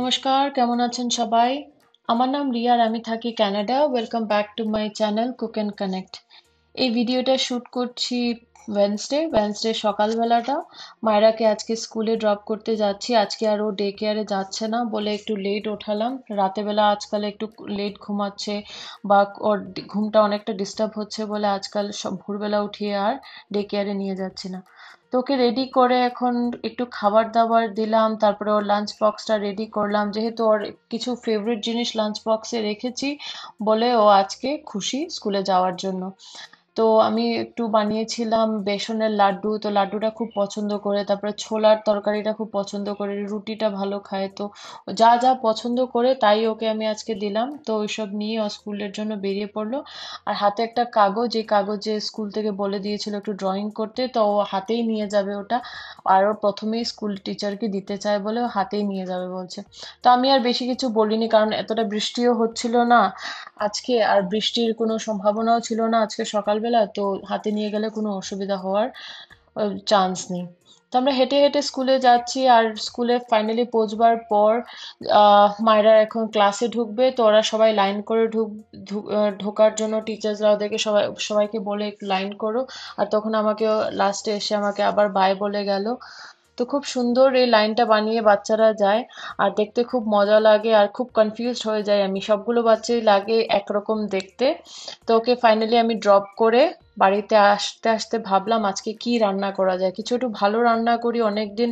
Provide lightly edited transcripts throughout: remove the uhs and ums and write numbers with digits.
নমস্কার, কেমন আছেন সবাই? আমার নাম রিয়া আর আমি থাকি Canada. Welcome back to my channel cook and connect. এই ভিডিওটা শুট করছি ওয়েনসডে সকালবেলাটা। মায়রাকে আজকে স্কুলে ড্রপ করতে যাচ্ছি। আজকে আর ও ডে কেয়ারে যাচ্ছে না বলে একটু লেট ওঠালাম। রাতেবেলা আজকাল একটু লেট ঘুমাচ্ছে বা ওর ঘুমটা অনেকটা ডিস্টার্ব হচ্ছে বলে আজকাল সব ভোরবেলা উঠিয়ে আর ডে কেয়ারে নিয়ে যাচ্ছি না। তো ওকে রেডি করে এখন একটু খাবার দাবার দিলাম, তারপরে ওর লাঞ্চ বক্সটা রেডি করলাম, যেহেতু ওর কিছু ফেভারিট জিনিস লাঞ্চ বক্সে রেখেছি বলে ও আজকে খুশি স্কুলে যাওয়ার জন্য। তো আমি একটু বানিয়েছিলাম বেসনের লাড্ডু, তো লাড্ডুটা খুব পছন্দ করে, তারপরে ছোলার তরকারিটা খুব পছন্দ করে, রুটিটা ভালো খায়। তো যা যা পছন্দ করে তাই ওকে আমি আজকে দিলাম। তো ওইসব নিয়ে ও স্কুলের জন্য বেরিয়ে পড়লো। আর হাতে একটা কাগজ, এই কাগজে স্কুল থেকে বলে দিয়েছিল একটু ড্রয়িং করতে, তো ও হাতেই নিয়ে যাবে ওটা। আর ও প্রথমেই স্কুল টিচারকে দিতে চায় বলে ও হাতেই নিয়ে যাবে বলছে। তো আমি আর বেশি কিছু বলিনি, কারণ এতটা বৃষ্টিও হচ্ছিল না আজকে, আর বৃষ্টির কোনো সম্ভাবনাও ছিল না আজকে সকালবেলা। তো হাতে নিয়ে গেলে কোনো অসুবিধা হওয়ার চান্স নেই। তো আমরা হেঁটে হেঁটে স্কুলে যাচ্ছি, আর স্কুলে ফাইনালি পৌঁছবার পর মায়েরা এখন ক্লাসে ঢুকবে। তো ওরা সবাই লাইন করে ঢোকার জন্য টিচার্সরা ওদেরকে সবাইকে বলে একটু লাইন করো। আর তখন আমাকে লাস্টে এসে আমাকে আবার বাই বলে গেল। তো খুব সুন্দর এই লাইনটা বানিয়ে বাচ্চারা যায়, আর দেখতে খুব মজা লাগে, আর খুব কনফিউজড হয়ে যায় আমি, সবগুলো বাচ্চাই লাগে একরকম দেখতে। তো ওকে ফাইনালি আমি ড্রপ করে বাড়িতে আসতে আসতে ভাবলাম আজকে কি রান্না করা যায়, কিছু একটু ভালো রান্না করি। অনেকদিন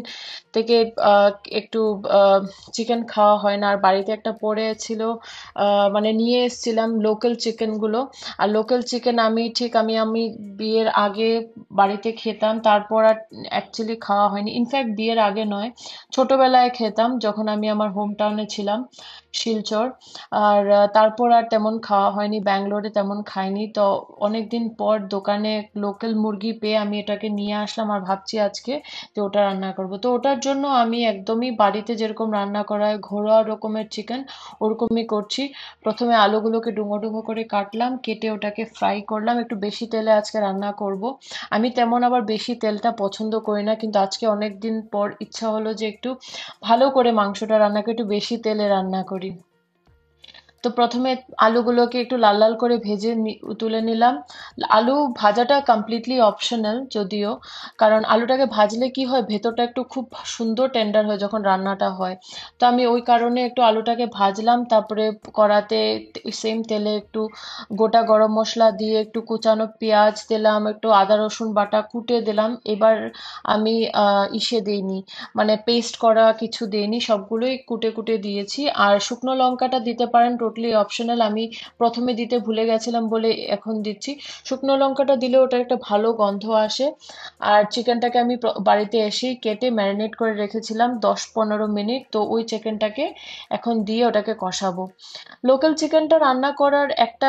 থেকে আহ, একটু চিকেন খাওয়া হয় না, আর বাড়িতে একটা পড়ে ছিল, মানে নিয়ে এসেছিলাম লোকাল চিকেনগুলো। আর লোকাল চিকেন আমি বিয়ের আগে বাড়িতে খেতাম, তারপর আর অ্যাকচুয়ালি খাওয়া হয়নি। ইনফ্যাক্ট বিয়ের আগে নয়, ছোটবেলায় খেতাম যখন আমি আমার হোম টাউনে ছিলাম, শিলচর। আর তারপর আর তেমন খাওয়া হয়নি, ব্যাঙ্গালোরে তেমন খাইনি। তো অনেকদিন পর দোকানে লোকাল মুরগি পেয়ে আমি এটাকে নিয়ে আসলাম, আর ভাবছি আজকে যে ওটা রান্না করব। তো ওটার জন্য আমি একদমই বাড়িতে যেরকম রান্না করা হয় ঘরোয়া রকমের চিকেন, ওরকমই করছি। প্রথমে আলুগুলোকে ডুমো ডুমো করে কাটলাম, কেটে ওটাকে ফ্রাই করলাম। একটু বেশি তেলে আজকে রান্না করব। আমি তেমন আবার বেশি তেলটা পছন্দ করি না, কিন্তু আজকে অনেক দিন পর ইচ্ছা হলো যে একটু ভালো করে মাংসটা রান্না করে একটু বেশি তেলে রান্না করি। তো প্রথমে আলুগুলোকে একটু লাল লাল করে ভেজে তুলে নিলাম। আলু ভাজাটা কমপ্লিটলি অপশনাল যদিও, কারণ আলুটাকে ভাজলে কি হয়, ভেতরটা একটু খুব সুন্দর টেন্ডার হয় যখন রান্নাটা হয়। তো আমি ওই কারণে একটু আলুটাকে ভাজলাম, তারপরে কড়াতে সেম তেলে একটু গোটা গরম মশলা দিয়ে একটু কুচানো পেঁয়াজ দিলাম, একটু আদা রসুন বাটা কুটে দিলাম। এবার আমি ইসে দিইনি, মানে পেস্ট করা কিছু দিইনি, সবগুলোই কুটে কুটে দিয়েছি। আর শুকনো লঙ্কাটা দিতে পারেন, টোটালি অপশনাল, আমি প্রথমে দিতে ভুলে গেছিলাম বলে এখন দিচ্ছি। শুকনো লঙ্কাটা দিলে ওটার একটা ভালো গন্ধ আসে। আর চিকেনটাকে আমি বাড়িতে এসেই কেটে ম্যারিনেট করে রেখেছিলাম 10-15 মিনিট, তো ওই চিকেনটাকে এখন দিয়ে ওটাকে কষাবো। লোকাল চিকেনটা রান্না করার একটা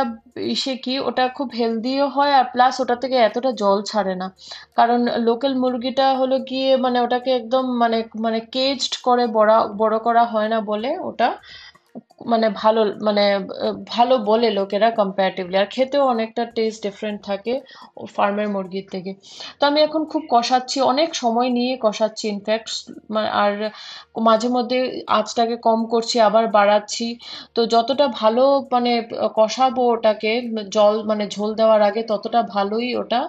ইসে কি, ওটা খুব হেলদিও হয়, আর প্লাস ওটা থেকে এতটা জল ছাড়ে না। কারণ লোকাল মুরগিটা হলো গিয়ে মানে ওটাকে একদম মানে মানে কেজড করে বড় বড় করা হয় না বলে ওটা মানে ভালো, মানে ভালো বলে লোকেরা কম্পারেটিভলি, আর খেতেও অনেকটা টেস্ট ডিফারেন্ট থাকে ও ফার্মের মুরগির থেকে। তো আমি এখন খুব কষাচ্ছি, অনেক সময় নিয়ে কষাচ্ছি ইনফ্যাক্ট। আর মাঝে মধ্যে আঁচটাকে কম করছি আবার বাড়াচ্ছি। তো যতটা ভালো মানে কষাবো ওটাকে, জল মানে ঝোল দেওয়ার আগে ততটা ভালোই ওটা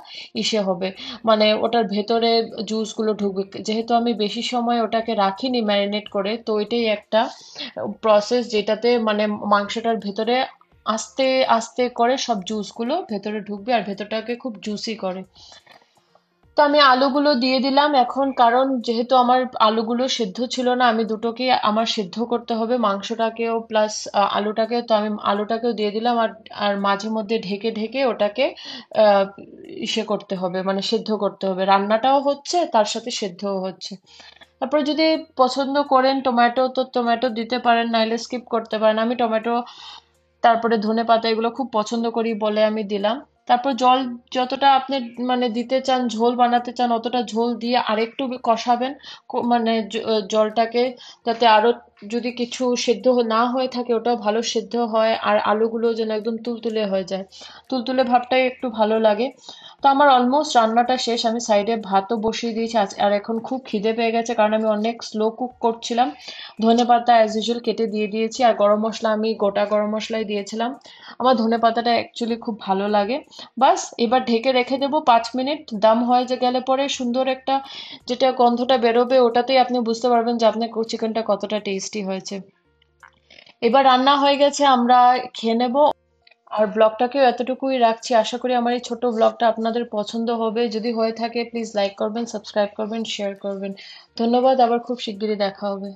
ইসে হবে, মানে ওটার ভেতরে জুসগুলো ঢুকবে। যেহেতু আমি বেশি সময় ওটাকে রাখিনি ম্যারিনেট করে, তো এটাই একটা প্রসেস যেটাতে মানে মাংসটার ভেতরে আস্তে আস্তে করে সব জুসগুলো ভেতরে ঢুকবে আর ভেতরটাকে খুব জুসি করে। তো আমি আলুগুলো দিয়ে দিলাম এখন, কারণ যেহেতু আমার আলুগুলো সেদ্ধ ছিল না, আমি দুটোকে আমার সেদ্ধ করতে হবে, মাংসটাকেও প্লাস আলুটাকেও। তো আমি আলুটাকেও দিয়ে দিলাম, আর আর মাঝে মধ্যে ঢেকে ঢেকে ওটাকে আহ ইসে করতে হবে, মানে সেদ্ধ করতে হবে, রান্নাটাও হচ্ছে তার সাথে সেদ্ধও হচ্ছে। তারপরে যদি পছন্দ করেন টমেটো, তো টমেটো দিতে পারেন, নাইলে স্কিপ করতে পারেন। আমি টমেটো তারপরে ধনেপাতা এগুলো খুব পছন্দ করি বলে আমি দিলাম। তারপর জল যতটা আপনি মানে দিতে চান, ঝোল বানাতে চান, অতটা ঝোল দিয়ে আরেকটু কষাবেন। মানে জলটাকে যাতে আরো যদি কিছু সেদ্ধ না হয়ে থাকে ওটাও ভালো সেদ্ধ হয়, আর আলুগুলো যেন একদম তুলতুলে হয়ে যায়, তুলতুলে ভাবটাই একটু ভালো লাগে। তো আমার অলমোস্ট রান্নাটা শেষ, আমি সাইডে ভাতও বসিয়ে দিয়েছি আর এখন খুব খিদে পেয়ে গেছে কারণ আমি অনেক স্লো কুক করছিলাম। ধনেপাতা অ্যাজ ইউজুয়াল কেটে দিয়ে দিয়েছি, আর গরম মশলা আমি গোটা গরম মশলাই দিয়েছিলাম। আমার ধনেপাতাটা অ্যাকচুয়ালি খুব ভালো লাগে। বাস এবার ঢেকে রেখে দেবো 5 মিনিট, দাম হয়ে যে গেলে পরে সুন্দর একটা যেটা গন্ধটা বেরোবে, ওটাতেই আপনি বুঝতে পারবেন যে আপনার চিকেনটা কতটা টেস্টি হয়েছে। এবার রান্না হয়ে গেছে, আমরা খেয়ে নেব। আর ব্লগটাকেও এতটুকুই রাখছি, আশা করি আমার এই ছোট ব্লগটা আপনাদের পছন্দ হবে। যদি হয়ে থাকে প্লিজ লাইক করবেন, সাবস্ক্রাইব করবেন, শেয়ার করবেন। ধন্যবাদ, আবার খুব শিগগিরই দেখা হবে।